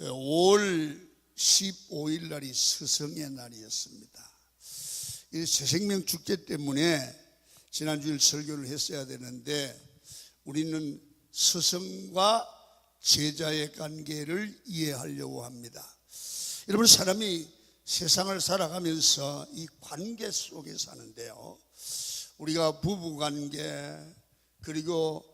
5월 15일 날이 스승의 날이었습니다. 이 새생명 축제 때문에 지난주일 설교를 했어야 되는데 우리는 스승과 제자의 관계를 이해하려고 합니다. 여러분, 사람이 세상을 살아가면서 이 관계 속에 사는데요, 우리가 부부관계, 그리고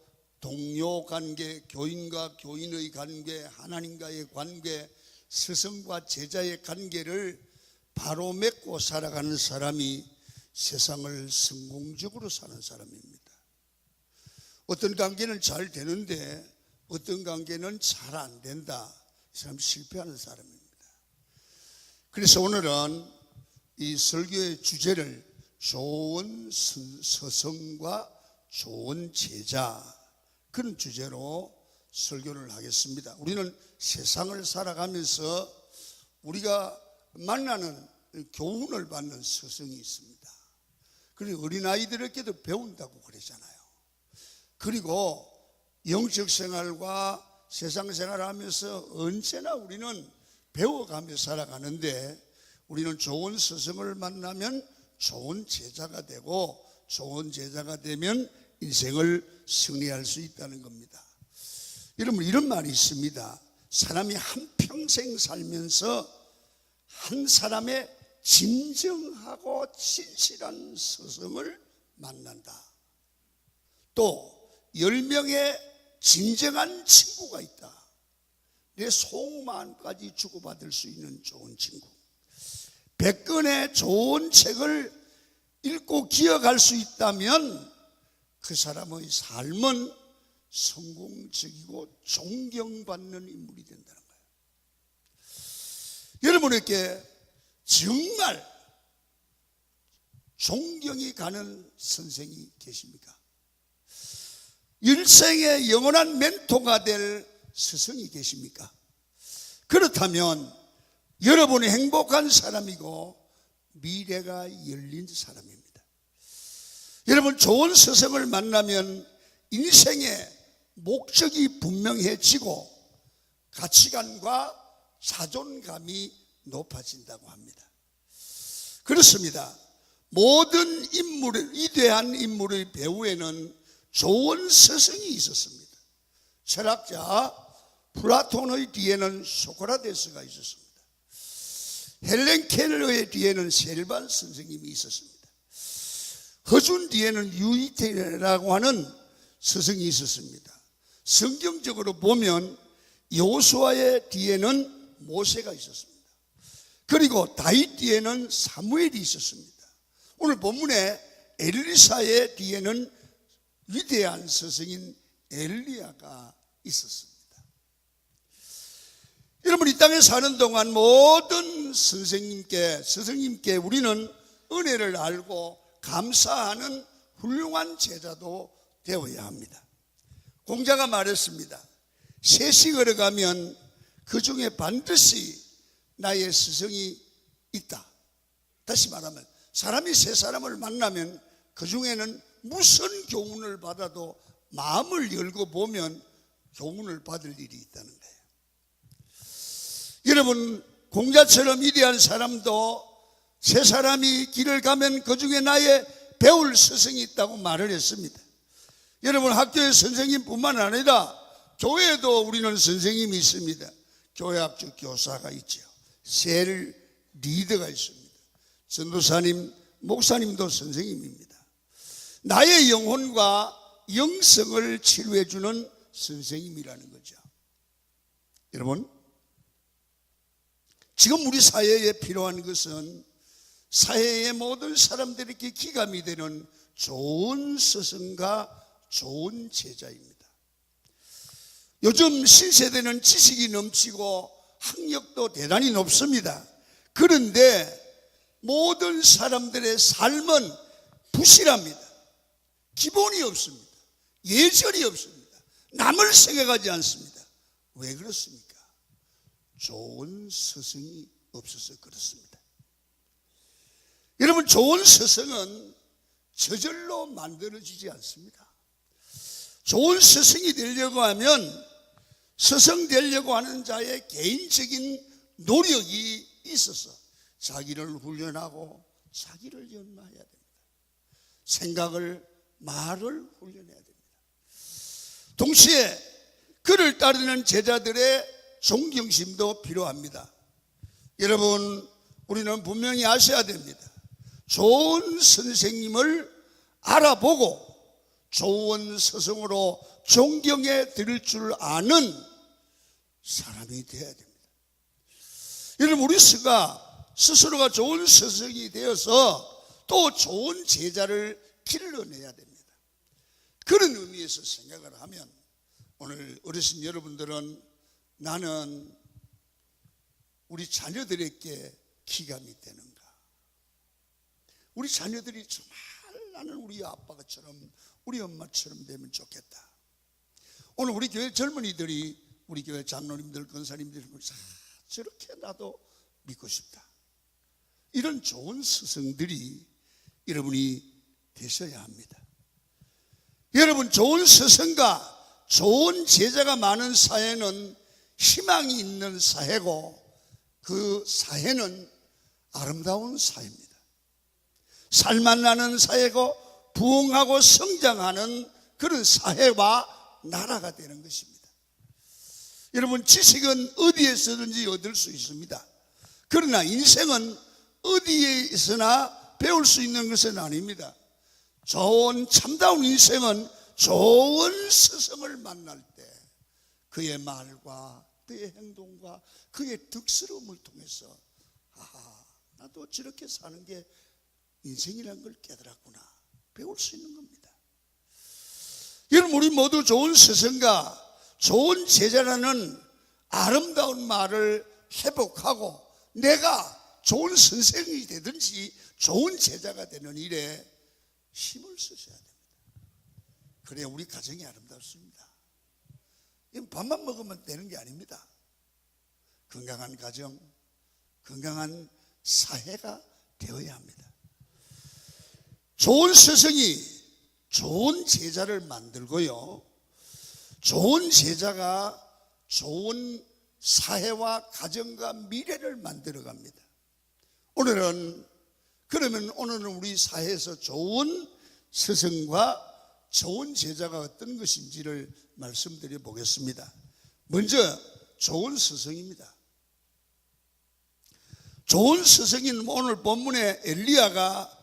동료관계, 교인과 교인의 관계, 하나님과의 관계, 스승과 제자의 관계를 바로 맺고 살아가는 사람이 세상을 성공적으로 사는 사람입니다. 어떤 관계는 잘 되는데 어떤 관계는 잘 안 된다, 이 사람 실패하는 사람입니다. 그래서 오늘은 이 설교의 주제를 좋은 스승과 좋은 제자, 그런 주제로 설교를 하겠습니다. 우리는 세상을 살아가면서 우리가 만나는 교훈을 받는 스승이 있습니다. 그리고 어린아이들에게도 배운다고 그러잖아요. 그리고 영적 생활과 세상 생활을 하면서 언제나 우리는 배워가며 살아가는데, 우리는 좋은 스승을 만나면 좋은 제자가 되고, 좋은 제자가 되면 인생을 승리할 수 있다는 겁니다. 여러분, 이런 말이 있습니다. 사람이 한평생 살면서 한 사람의 진정하고 진실한 스승을 만난다. 또 10명의 진정한 친구가 있다. 내 속마음까지 주고받을 수 있는 좋은 친구. 100권의 좋은 책을 읽고 기억할 수 있다면 그 사람의 삶은 성공적이고 존경받는 인물이 된다는 거예요. 여러분에게 정말 존경이 가는 선생이 계십니까? 일생의 영원한 멘토가 될 스승이 계십니까? 그렇다면 여러분이 행복한 사람이고 미래가 열린 사람입니다. 여러분, 좋은 스승을 만나면 인생의 목적이 분명해지고 가치관과 자존감이 높아진다고 합니다. 그렇습니다. 모든 인물의, 위대한 인물의 배후에는 좋은 스승이 있었습니다. 철학자 플라톤의 뒤에는 소크라테스가 있었습니다. 헬렌 켈러의 뒤에는 셀반 선생님이 있었습니다. 허준 뒤에는 유이테라고 하는 스승이 있었습니다. 성경적으로 보면 여호수아의 뒤에는 모세가 있었습니다. 그리고 다윗 뒤에는 사무엘이 있었습니다. 오늘 본문에 엘리사의 뒤에는 위대한 스승인 엘리야가 있었습니다. 여러분, 이 땅에 사는 동안 모든 스승님께 우리는 은혜를 알고 감사하는 훌륭한 제자도 되어야 합니다. 공자가 말했습니다. 셋이 걸어가면 그 중에 반드시 나의 스승이 있다. 다시 말하면 사람이 세 사람을 만나면 그 중에는 무슨 교훈을 받아도 마음을 열고 보면 교훈을 받을 일이 있다는 거예요. 여러분, 공자처럼 위대한 사람도 세 사람이 길을 가면 그 중에 나의 배울 스승이 있다고 말을 했습니다. 여러분, 학교의 선생님뿐만 아니라 교회에도 우리는 선생님이 있습니다. 교회학교 교사가 있죠. 셀 리더가 있습니다. 전도사님, 목사님도 선생님입니다. 나의 영혼과 영성을 치료해 주는 선생님이라는 거죠. 여러분, 지금 우리 사회에 필요한 것은 사회의 모든 사람들에게 기감이 되는 좋은 스승과 좋은 제자입니다. 요즘 신세대는 지식이 넘치고 학력도 대단히 높습니다. 그런데 모든 사람들의 삶은 부실합니다. 기본이 없습니다. 예절이 없습니다. 남을 생각하지 않습니다. 왜 그렇습니까? 좋은 스승이 없어서 그렇습니다. 여러분, 좋은 스승은 저절로 만들어지지 않습니다. 좋은 스승이 되려고 하면 스승되려고 하는 자의 개인적인 노력이 있어서 자기를 훈련하고 자기를 연마해야 됩니다. 생각을, 말을 훈련해야 됩니다. 동시에 그를 따르는 제자들의 존경심도 필요합니다. 여러분, 우리는 분명히 아셔야 됩니다. 좋은 선생님을 알아보고 좋은 스승으로 존경해 드릴 줄 아는 사람이 되어야 됩니다. 여러분, 우리 스스로가 좋은 스승이 되어서 또 좋은 제자를 길러내야 됩니다. 그런 의미에서 생각을 하면 오늘 어르신 여러분들은 나는 우리 자녀들에게 기감이 되는가? 우리 자녀들이 정말 나는 우리 아빠처럼 우리 엄마처럼 되면 좋겠다. 오늘 우리 교회 젊은이들이 우리 교회 장로님들, 권사님들 저렇게 나도 믿고 싶다. 이런 좋은 스승들이 여러분이 되셔야 합니다. 여러분, 좋은 스승과 좋은 제자가 많은 사회는 희망이 있는 사회고 그 사회는 아름다운 사회입니다. 살만 나는 사회고 부흥하고 성장하는 그런 사회와 나라가 되는 것입니다. 여러분, 지식은 어디에서든지 얻을 수 있습니다. 그러나 인생은 어디에서나 배울 수 있는 것은 아닙니다. 좋은 참다운 인생은 좋은 스승을 만날 때 그의 말과 그의 행동과 그의 득스러움을 통해서 나도 저렇게 사는 게 인생이라는 걸 깨달았구나, 배울 수 있는 겁니다. 여러분, 우리 모두 좋은 스승과 좋은 제자라는 아름다운 말을 회복하고 내가 좋은 선생이 되든지 좋은 제자가 되는 일에 힘을 쓰셔야 됩니다. 그래야 우리 가정이 아름답습니다. 이건 밥만 먹으면 되는 게 아닙니다. 건강한 가정, 건강한 사회가 되어야 합니다. 좋은 스승이 좋은 제자를 만들고요, 좋은 제자가 좋은 사회와 가정과 미래를 만들어 갑니다. 오늘은 우리 사회에서 좋은 스승과 좋은 제자가 어떤 것인지를 말씀드려 보겠습니다. 먼저 좋은 스승입니다. 좋은 스승인 오늘 본문의 엘리야가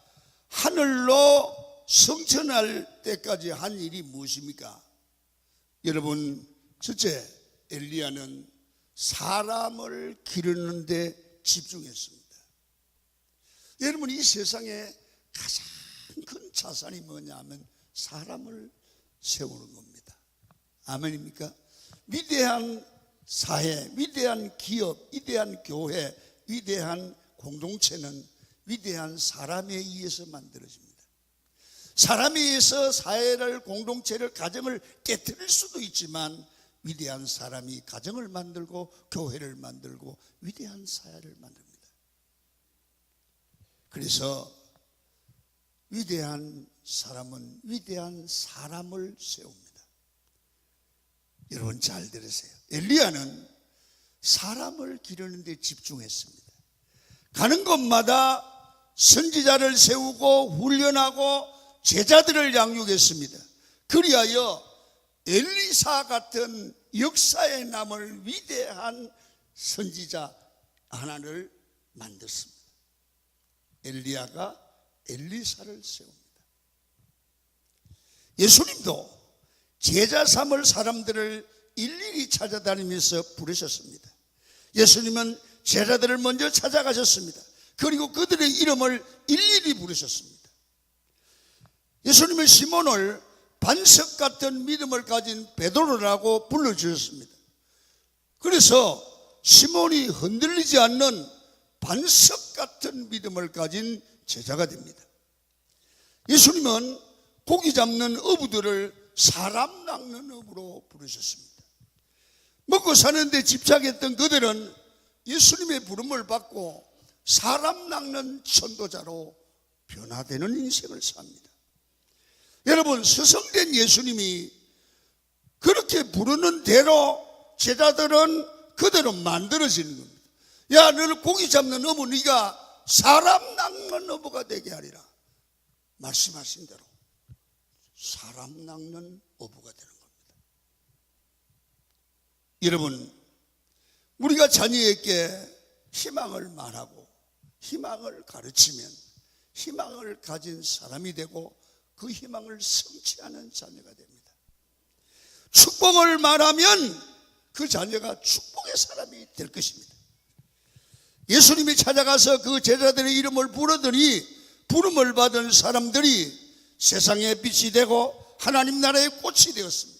하늘로 승천할 때까지 한 일이 무엇입니까? 여러분, 첫째, 엘리야는 사람을 기르는 데 집중했습니다. 여러분, 이 세상에 가장 큰 자산이 뭐냐 하면 사람을 세우는 겁니다. 아멘입니까? 위대한 사회, 위대한 기업, 위대한 교회, 위대한 공동체는 위대한 사람에 의해서 만들어집니다. 사람에 의해서 사회를, 공동체를, 가정을 깨뜨릴 수도 있지만 위대한 사람이 가정을 만들고 교회를 만들고 위대한 사회를 만듭니다. 그래서 위대한 사람은 위대한 사람을 세웁니다. 여러분, 잘 들으세요. 엘리야는 사람을 기르는 데 집중했습니다. 가는 곳마다 선지자를 세우고 훈련하고 제자들을 양육했습니다. 그리하여 엘리사 같은 역사에 남을 위대한 선지자 하나를 만들었습니다. 엘리야가 엘리사를 세웁니다. 예수님도 제자 삼을 사람들을 일일이 찾아다니면서 부르셨습니다. 예수님은 제자들을 먼저 찾아가셨습니다. 그리고 그들의 이름을 일일이 부르셨습니다. 예수님은 시몬을 반석 같은 믿음을 가진 베드로라고 불러주셨습니다. 그래서 시몬이 흔들리지 않는 반석 같은 믿음을 가진 제자가 됩니다. 예수님은 고기 잡는 어부들을 사람 낚는 어부로 부르셨습니다. 먹고 사는데 집착했던 그들은 예수님의 부름을 받고 사람 낚는 전도자로 변화되는 인생을 삽니다. 여러분, 스승된 예수님이 그렇게 부르는 대로 제자들은 그대로 만들어지는 겁니다. 야, 너를 고기 잡는 어부, 네가 사람 낚는 어부가 되게 하리라. 말씀하신 대로 사람 낚는 어부가 되는 겁니다. 여러분, 우리가 자녀에게 희망을 말하고 희망을 가르치면 희망을 가진 사람이 되고 그 희망을 성취하는 자녀가 됩니다. 축복을 말하면 그 자녀가 축복의 사람이 될 것입니다. 예수님이 찾아가서 그 제자들의 이름을 부르더니 부름을 받은 사람들이 세상의 빛이 되고 하나님 나라의 꽃이 되었습니다.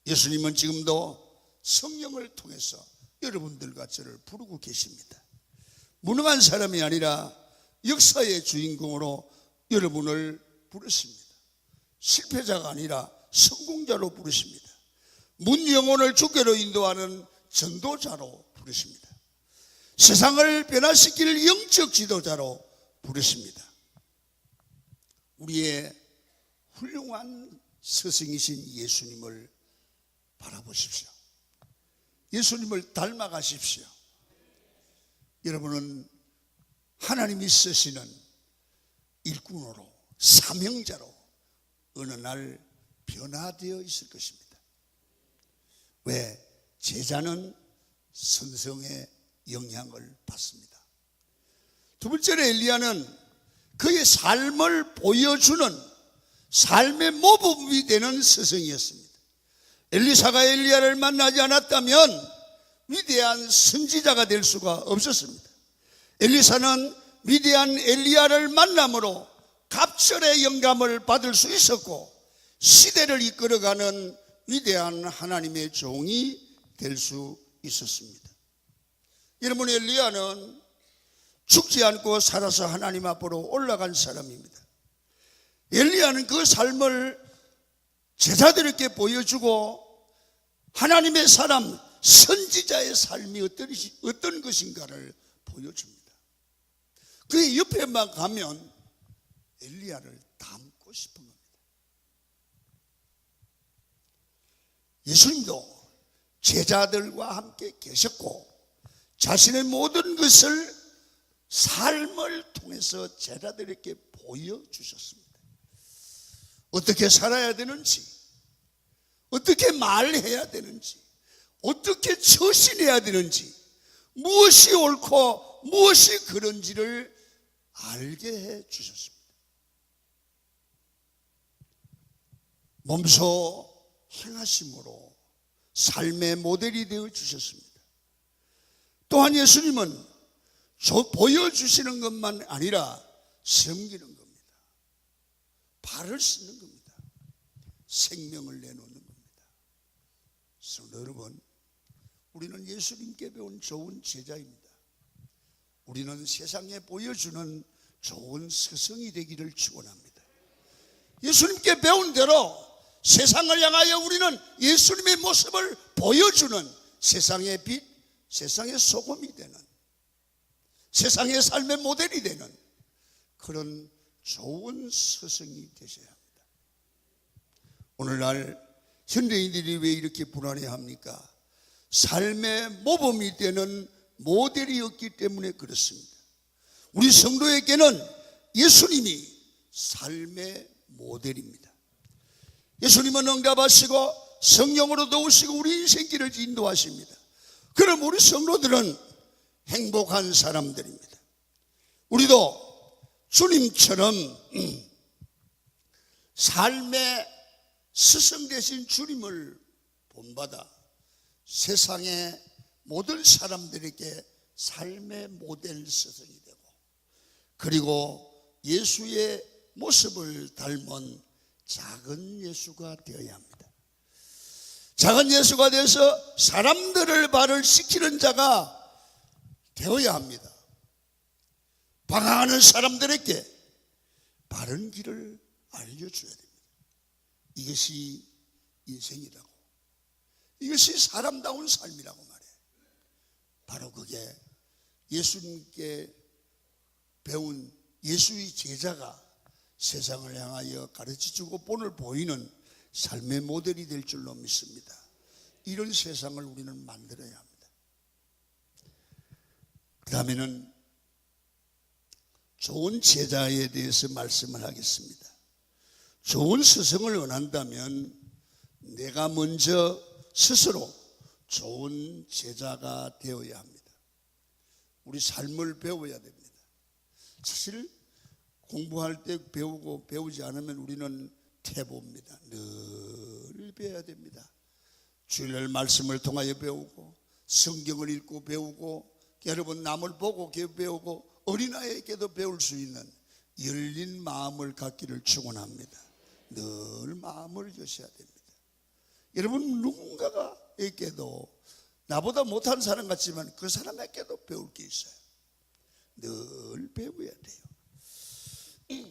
예수님은 지금도 성령을 통해서 여러분들과 저를 부르고 계십니다. 무능한 사람이 아니라 역사의 주인공으로 여러분을 부르십니다. 실패자가 아니라 성공자로 부르십니다. 문 영혼을 주께로 인도하는 전도자로 부르십니다. 세상을 변화시킬 영적 지도자로 부르십니다. 우리의 훌륭한 스승이신 예수님을 바라보십시오. 예수님을 닮아가십시오. 여러분은 하나님이 쓰시는 일꾼으로, 사명자로 어느 날 변화되어 있을 것입니다. 왜? 제자는 선성의 영향을 받습니다. 두 번째로 엘리야는 그의 삶을 보여주는 삶의 모범이 되는 스승이었습니다. 엘리사가 엘리야를 만나지 않았다면 위대한 선지자가 될 수가 없었습니다. 엘리사는 위대한 엘리야를 만남으로 갑절의 영감을 받을 수 있었고 시대를 이끌어가는 위대한 하나님의 종이 될 수 있었습니다. 여러분, 엘리야는 죽지 않고 살아서 하나님 앞으로 올라간 사람입니다. 엘리야는 그 삶을 제자들에게 보여주고 하나님의 사람, 선지자의 삶이 어떤 것인가를 보여줍니다. 그의 옆에만 가면 엘리야를 닮고 싶은 겁니다. 예수님도 제자들과 함께 계셨고 자신의 모든 것을 삶을 통해서 제자들에게 보여주셨습니다. 어떻게 살아야 되는지, 어떻게 말해야 되는지, 어떻게 처신해야 되는지, 무엇이 옳고 무엇이 그런지를 알게 해 주셨습니다. 몸소 행하심으로 삶의 모델이 되어 주셨습니다. 또한 예수님은 보여주시는 것만 아니라 섬기는 겁니다. 발을 씻는 겁니다. 생명을 내놓는 겁니다. 성도 여러분, 우리는 예수님께 배운 좋은 제자입니다. 우리는 세상에 보여주는 좋은 스승이 되기를 축원합니다. 예수님께 배운 대로 세상을 향하여 우리는 예수님의 모습을 보여주는 세상의 빛, 세상의 소금이 되는, 세상의 삶의 모델이 되는 그런 좋은 스승이 되셔야 합니다. 오늘날 현대인들이 왜 이렇게 불안해합니까? 삶의 모범이 되는 모델이 없기 때문에 그렇습니다. 우리 성도에게는 예수님이 삶의 모델입니다. 예수님은 응답하시고 성령으로 도우시고 우리 인생길을 인도하십니다. 그럼 우리 성도들은 행복한 사람들입니다. 우리도 주님처럼 삶의 스승 되신 주님을 본받아 세상의 모든 사람들에게 삶의 모델 스승이 되고, 그리고 예수의 모습을 닮은 작은 예수가 되어야 합니다. 작은 예수가 되어서 사람들을 발을 씻기는 자가 되어야 합니다. 방황하는 사람들에게 바른 길을 알려줘야 됩니다. 이것이 인생이라고, 이것이 사람다운 삶이라고 말해요. 바로 그게 예수님께 배운 예수의 제자가 세상을 향하여 가르쳐주고 본을 보이는 삶의 모델이 될 줄로 믿습니다. 이런 세상을 우리는 만들어야 합니다. 그 다음에는 좋은 제자에 대해서 말씀을 하겠습니다. 좋은 스승을 원한다면 내가 먼저 스스로 좋은 제자가 되어야 합니다. 우리 삶을 배워야 됩니다. 사실 공부할 때 배우고 배우지 않으면 우리는 태보입니다. 늘 배워야 됩니다. 주일날 말씀을 통하여 배우고 성경을 읽고 배우고 여러 번 남을 보고 배우고 어린아이에게도 배울 수 있는 열린 마음을 갖기를 축원합니다. 늘 마음을 여셔야 됩니다. 여러분 누군가에게도 나보다 못한 사람 같지만 그 사람에게도 배울 게 있어요. 늘 배워야 돼요.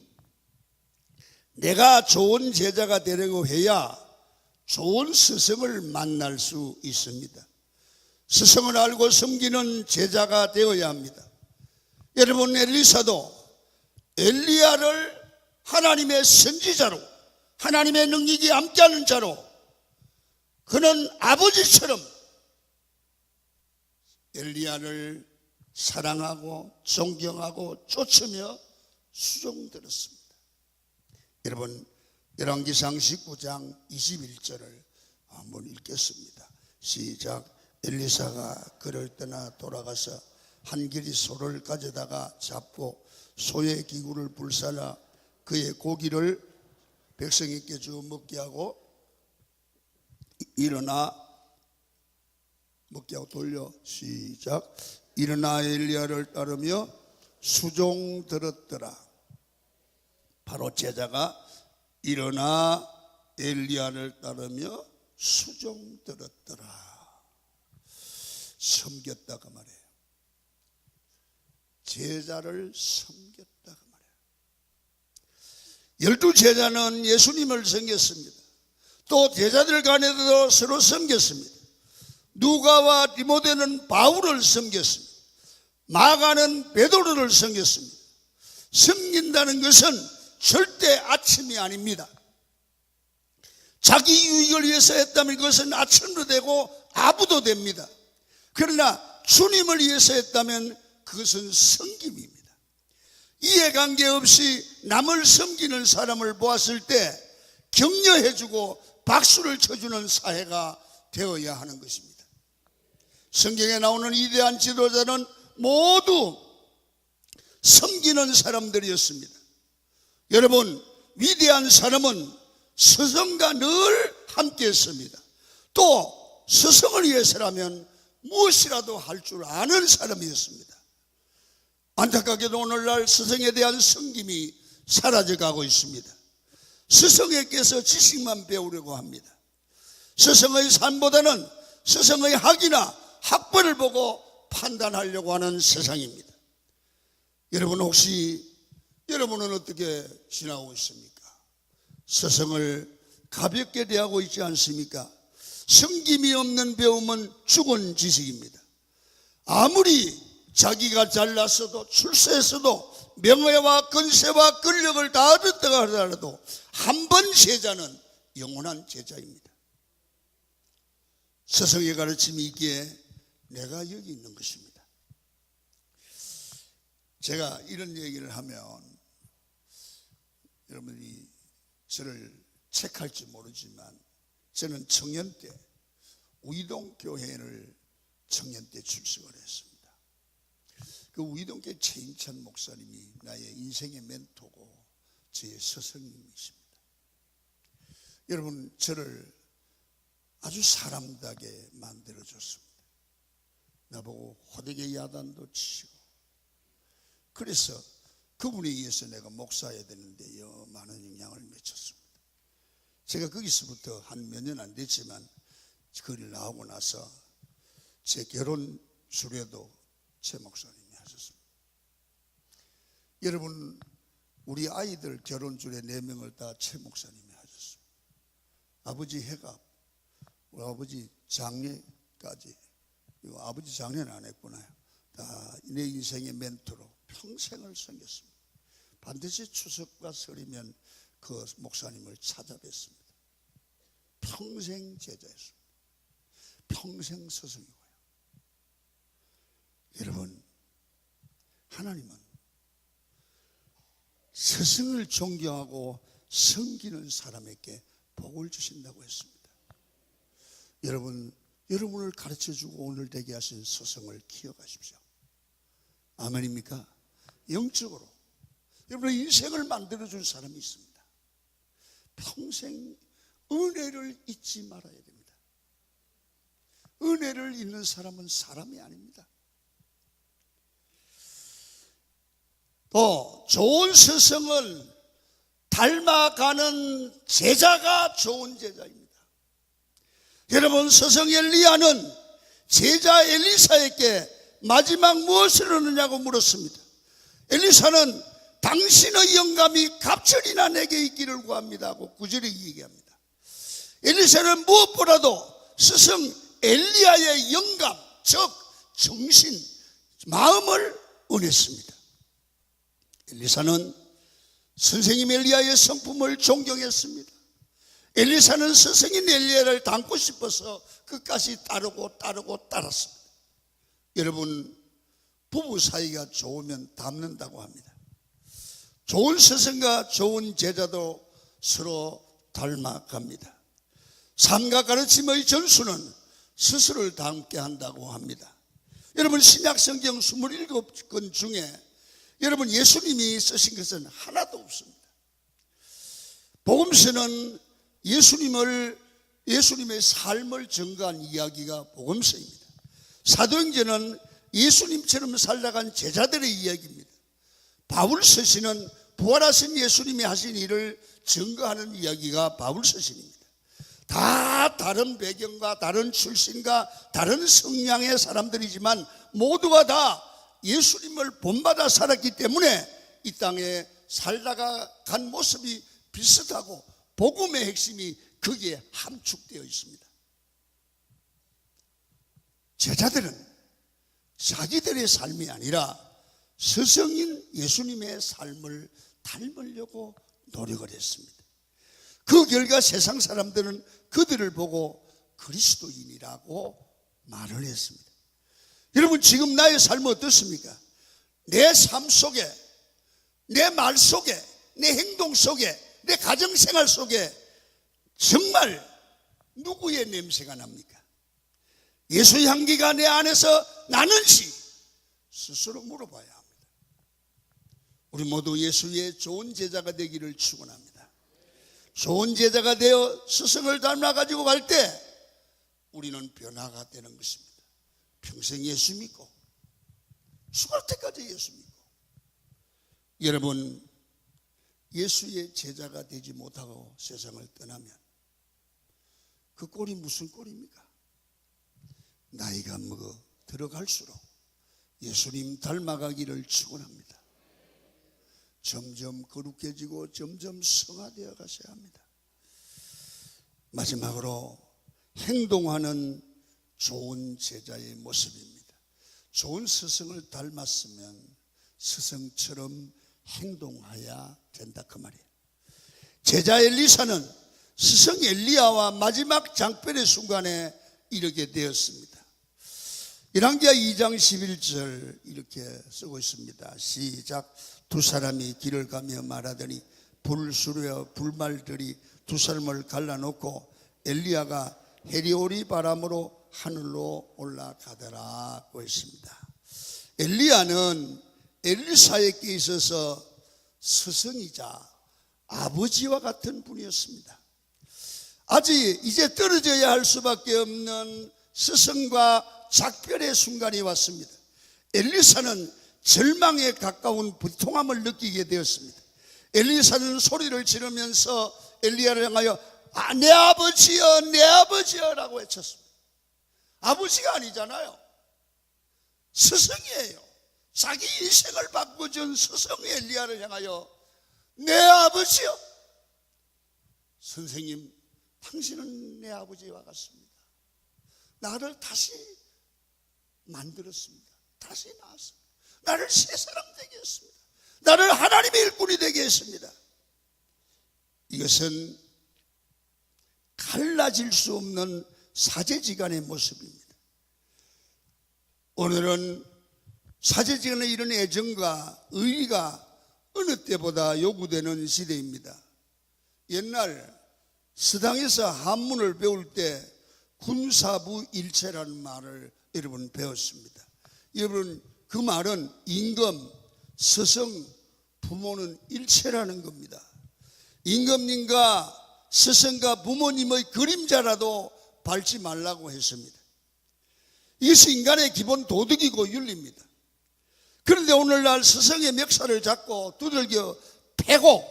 내가 좋은 제자가 되려고 해야 좋은 스승을 만날 수 있습니다. 스승을 알고 섬기는 제자가 되어야 합니다. 여러분 엘리사도 엘리야를 하나님의 선지자로 하나님의 능력이 함께하는 자로 그는 아버지처럼 엘리야를 사랑하고 존경하고 쫓으며 수종들었습니다. 여러분 열왕기상 19장 21절을 한번 읽겠습니다. 시작. 엘리사가 그를 떠나 돌아가서 한 길이 소를 가져다가 잡고 소의 기구를 불살라 그의 고기를 백성에게 주어 먹게 하고 일어나 먹게 하고 돌려 시작. 일어나 엘리야를 따르며 수종 들었더라. 바로 제자가 일어나 엘리야를 따르며 수종 들었더라. 섬겼다가 말이에요. 제자를 섬겼다가 말이에요. 12 제자는 예수님을 섬겼습니다. 또 제자들 간에도 서로 섬겼습니다. 누가와 디모데는 바울을 섬겼습니다. 마가는 베드로를 섬겼습니다. 섬긴다는 것은 절대 아침이 아닙니다. 자기 유익을 위해서 했다면 그것은 아침도 되고 아부도 됩니다. 그러나 주님을 위해서 했다면 그것은 섬김입니다. 이해관계 없이 남을 섬기는 사람을 보았을 때 격려해주고 박수를 쳐주는 사회가 되어야 하는 것입니다. 성경에 나오는 위대한 지도자는 모두 섬기는 사람들이었습니다. 여러분 위대한 사람은 스승과 늘 함께 했습니다. 또 스승을 위해서라면 무엇이라도 할 줄 아는 사람이었습니다. 안타깝게도 오늘날 스승에 대한 섬김이 사라져가고 있습니다. 스승에게서 지식만 배우려고 합니다. 스승의 삶보다는 스승의 학이나 학벌을 보고 판단하려고 하는 세상입니다. 여러분 혹시 여러분은 어떻게 지나고 있습니까? 스승을 가볍게 대하고 있지 않습니까? 섬김이 없는 배움은 죽은 지식입니다. 아무리 자기가 잘났어도 출세했어도 명예와 권세와 권력을 다 얻었다가 하더라도 한 번 제자는 영원한 제자입니다. 스승의 가르침이 있기에 내가 여기 있는 것입니다. 제가 이런 얘기를 하면 여러분이 저를 책할지 모르지만 저는 청년 때 우이동교회를 청년 때 출석을 했습니다. 그 우이동교회 최인찬 목사님이 나의 인생의 멘토고 저의 스승님이십니다. 여러분 저를 아주 사람답게 만들어줬습니다. 나보고 호되게 야단도 치고 그래서 그분에 의해서 내가 목사해야 되는데 많은 영향을 미쳤습니다. 제가 거기서부터 한 몇 년 안 됐지만 거기를 나오고 나서 제 결혼 주례도 최 목사님이 하셨습니다. 여러분 우리 아이들 결혼 주례 4명을 다 최 목사님이 하셨습니다. 아버지 해갑, 우리 아버지 장례까지, 아버지 장례는 안 했구나요. 다 내 인생의 멘토로 평생을 섬겼습니다. 반드시 추석과 설이면 그 목사님을 찾아뵀습니다. 평생 제자였습니다. 평생 스승이고요. 여러분, 하나님은 스승을 존경하고 섬기는 사람에게 복을 주신다고 했습니다. 여러분, 여러분을 가르쳐주고 오늘 되게 하신 스승을 기억하십시오. 아멘입니까? 영적으로 여러분의 인생을 만들어준 사람이 있습니다. 평생 은혜를 잊지 말아야 됩니다. 은혜를 잊는 사람은 사람이 아닙니다. 또 좋은 스승을 닮아가는 제자가 좋은 제자입니다. 여러분, 스승 엘리야는 제자 엘리사에게 마지막 무엇을 하느냐고 물었습니다. 엘리사는 당신의 영감이 갑절이나 내게 있기를 구합니다 하고 9절에 얘기합니다. 엘리사는 무엇보다도 스승 엘리야의 영감, 즉 정신, 마음을 원했습니다. 엘리사는 선생님 엘리야의 성품을 존경했습니다. 엘리사는 스승인 엘리야를 닮고 싶어서 끝까지 따랐습니다. 여러분, 부부 사이가 좋으면 닮는다고 합니다. 좋은 스승과 좋은 제자도 서로 닮아갑니다. 삶과 가르침의 전수는 스스로를 닮게 한다고 합니다. 여러분, 신약성경 27권 중에 여러분 예수님이 쓰신 것은 하나도 없습니다. 복음서는 예수님의 삶을 증거한 이야기가 복음서입니다. 사도행전은 예수님처럼 살아간 제자들의 이야기입니다. 바울서신은 부활하신 예수님이 하신 일을 증거하는 이야기가 바울서신입니다. 다 다른 배경과 다른 출신과 다른 성향의 사람들이지만 모두가 다 예수님을 본받아 살았기 때문에 이 땅에 살다가 간 모습이 비슷하고 복음의 핵심이 거기에 함축되어 있습니다. 제자들은 자기들의 삶이 아니라 스승인 예수님의 삶을 닮으려고 노력을 했습니다. 그 결과 세상 사람들은 그들을 보고 그리스도인이라고 말을 했습니다. 여러분, 지금 나의 삶은 어떻습니까? 내 삶 속에, 내 말 속에, 내 행동 속에, 내 가정생활 속에 정말 누구의 냄새가 납니까? 예수의 향기가 내 안에서 나는지 스스로 물어봐야 합니다. 우리 모두 예수의 좋은 제자가 되기를 축원합니다. 좋은 제자가 되어 스승을 닮아가지고 갈 때 우리는 변화가 되는 것입니다. 평생 예수 믿고 죽을 때까지 예수 믿고, 여러분, 예수의 제자가 되지 못하고 세상을 떠나면 그 꼴이 무슨 꼴입니까? 나이가 먹어 들어갈수록 예수님 닮아가기를 축원합니다. 점점 거룩해지고 점점 성화되어 가셔야 합니다. 마지막으로 행동하는 좋은 제자의 모습입니다. 좋은 스승을 닮았으면 스승처럼 행동해야 된다, 그 말이에요. 제자 엘리사는 스승 엘리야와 마지막 장별의 순간에 이르게 되었습니다. 열왕기하 2장 11절 이렇게 쓰고 있습니다. 시작. 두 사람이 길을 가며 말하더니 불을 수르어 불말들이 두 사람을 갈라놓고 엘리야가 해리 오리 바람으로 하늘로 올라가더라고 했습니다. 엘리야는 엘리사에게 있어서 스승이자 아버지와 같은 분이었습니다. 아직 이제 떨어져야 할 수밖에 없는 스승과 작별의 순간이 왔습니다. 엘리사는 절망에 가까운 불통함을 느끼게 되었습니다. 엘리사는 소리를 지르면서 엘리야를 향하여 내 아버지여, 내 아버지여 라고 외쳤습니다. 아버지가 아니잖아요. 스승이에요. 자기 인생을 바꿔준 스승 엘리야를 향하여 내 아버지여, 선생님, 당신은 내 아버지와 같습니다. 나를 다시 만들었습니다. 다시 낳았습니다. 나를 새 사람 되게 했습니다. 나를 하나님의 일꾼이 되게 했습니다. 이것은 갈라질 수 없는 사제지간의 모습입니다. 오늘은 사제지간의 이런 애정과 의리가 어느 때보다 요구되는 시대입니다. 옛날 서당에서 한문을 배울 때 군사부 일체라는 말을 여러분 배웠습니다. 여러분, 그 말은 임금, 스승, 부모는 일체라는 겁니다. 임금님과 스승과 부모님의 그림자라도 밟지 말라고 했습니다. 이것이 인간의 기본 도덕이고 윤리입니다. 그런데 오늘날 스승의 멱살을 잡고 두들겨 패고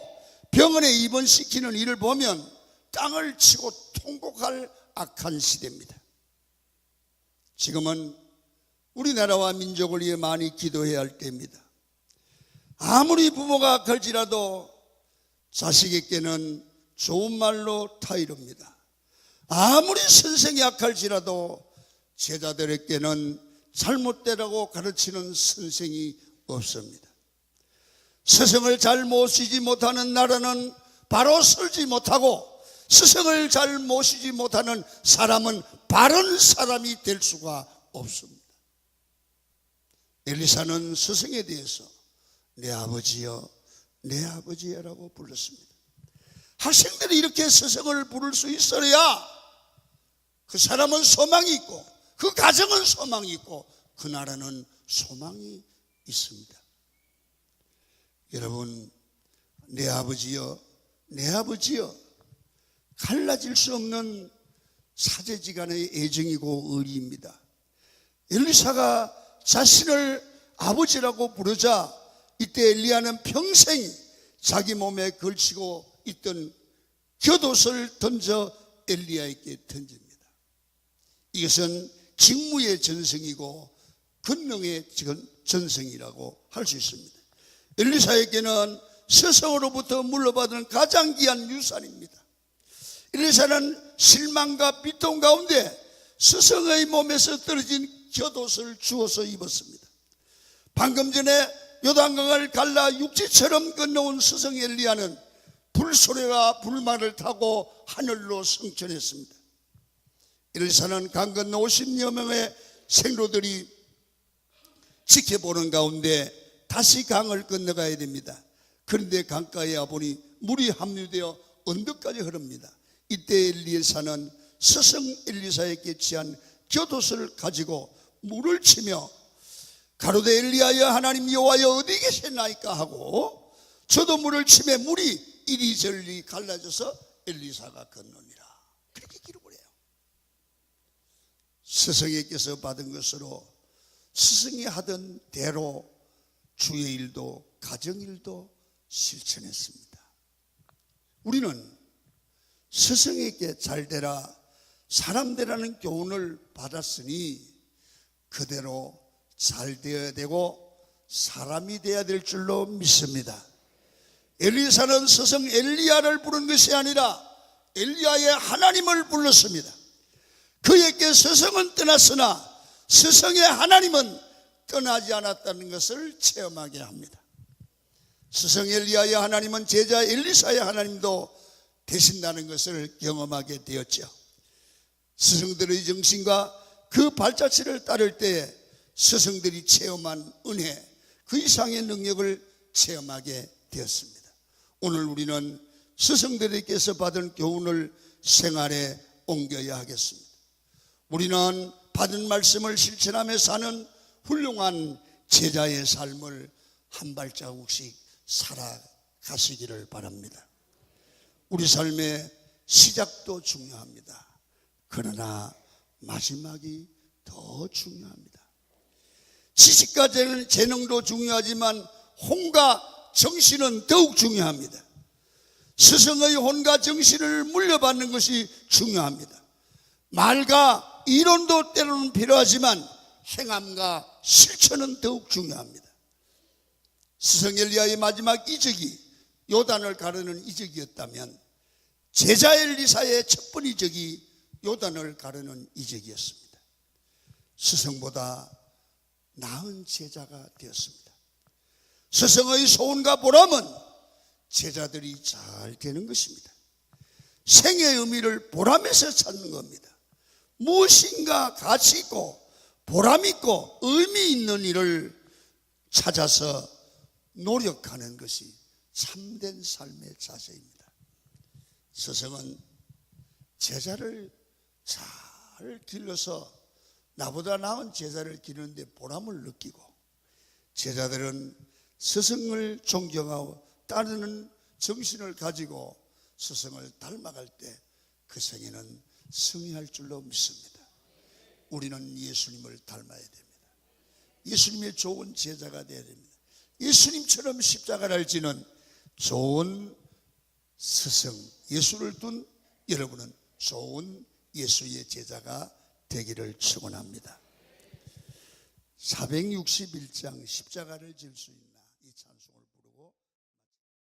병원에 입원시키는 일을 보면 땅을 치고 통곡할 악한 시대입니다. 지금은 우리나라와 민족을 위해 많이 기도해야 할 때입니다. 아무리 부모가 걸지라도 자식에게는 좋은 말로 타이릅니다. 아무리 선생이 약할지라도 제자들에게는 잘못되라고 가르치는 선생이 없습니다. 스승을 잘 모시지 못하는 나라는 바로 설지 못하고, 스승을 잘 모시지 못하는 사람은 바른 사람이 될 수가 없습니다. 엘리사는 스승에 대해서 내 아버지여, 내 아버지여라고 불렀습니다. 학생들이 이렇게 스승을 부를 수 있어야 그 사람은 소망이 있고, 그 가정은 소망이 있고, 그 나라는 소망이 있습니다. 여러분, 내 아버지여, 내 아버지여, 갈라질 수 없는 사제지간의 애정이고 의리입니다. 엘리사가 자신을 아버지라고 부르자 이때 엘리야는 평생 자기 몸에 걸치고 있던 곁옷을 던져 엘리야에게 던집니다. 이것은 직무의 전승이고 권능의 전승이라고 할 수 있습니다. 엘리사에게는 스승으로부터 물려받은 가장 귀한 유산입니다. 엘리사는 실망과 비통 가운데 스승의 몸에서 떨어진 곁옷을 주워서 입었습니다. 방금 전에 요단강을 갈라 육지처럼 건너온 스승 엘리야는 불소리와 불만을 타고 하늘로 승천했습니다. 엘리사는 강 건너 50여 명의 생로들이 지켜보는 가운데 다시 강을 건너가야 됩니다. 그런데 강가에 와보니 물이 함유되어 언덕까지 흐릅니다. 이때 엘리사는 스승 엘리사에게 취한 곁옷을 가지고 물을 치며 가로되 엘리야여, 하나님 여호와여 어디 계셨나이까 하고 저도 물을 치매 물이 이리저리 갈라져서 엘리사가 건너니라. 그렇게 기록을 해요. 스승에게서 받은 것으로 스승이 하던 대로 주의 일도 가정일도 실천했습니다. 우리는 스승에게 잘되라, 사람되라는 교훈을 받았으니 그대로 잘 되어야 되고 사람이 되어야 될 줄로 믿습니다. 엘리사는 스승 엘리야를 부른 것이 아니라 엘리야의 하나님을 불렀습니다. 그에게 스승은 떠났으나 스승의 하나님은 떠나지 않았다는 것을 체험하게 합니다. 스승 엘리야의 하나님은 제자 엘리사의 하나님도 되신다는 것을 경험하게 되었죠. 스승들의 정신과 그 발자취를 따를 때 스승들이 체험한 은혜, 그 이상의 능력을 체험하게 되었습니다. 오늘 우리는 스승들에게서 받은 교훈을 생활에 옮겨야 하겠습니다. 우리는 받은 말씀을 실천하며 사는 훌륭한 제자의 삶을 한 발자국씩 살아가시기를 바랍니다. 우리 삶의 시작도 중요합니다. 그러나 마지막이 더 중요합니다. 지식과 재능도 중요하지만 혼과 정신은 더욱 중요합니다. 스승의 혼과 정신을 물려받는 것이 중요합니다. 말과 이론도 때로는 필요하지만 행함과 실천은 더욱 중요합니다. 스승 엘리야의 마지막 이적이 요단을 가르는 이적이었다면 제자 엘리사의 첫 번 이적이 요단을 가르는 이적이었습니다. 스승보다 나은 제자가 되었습니다. 스승의 소원과 보람은 제자들이 잘 되는 것입니다. 생의 의미를 보람에서 찾는 겁니다. 무엇인가 가치 있고 보람 있고 의미 있는 일을 찾아서 노력하는 것이 참된 삶의 자세입니다. 스승은 제자를 잘 길러서 나보다 나은 제자를 기르는데 보람을 느끼고, 제자들은 스승을 존경하고 따르는 정신을 가지고 스승을 닮아갈 때 그 성인은 승리할 줄로 믿습니다. 우리는 예수님을 닮아야 됩니다. 예수님의 좋은 제자가 되어야 됩니다. 예수님처럼 십자가를 지는 좋은 스승, 예수를 둔 여러분은 좋은 예수의 제자가 되기를 축원합니다. 461장 십자가를 질 수 있는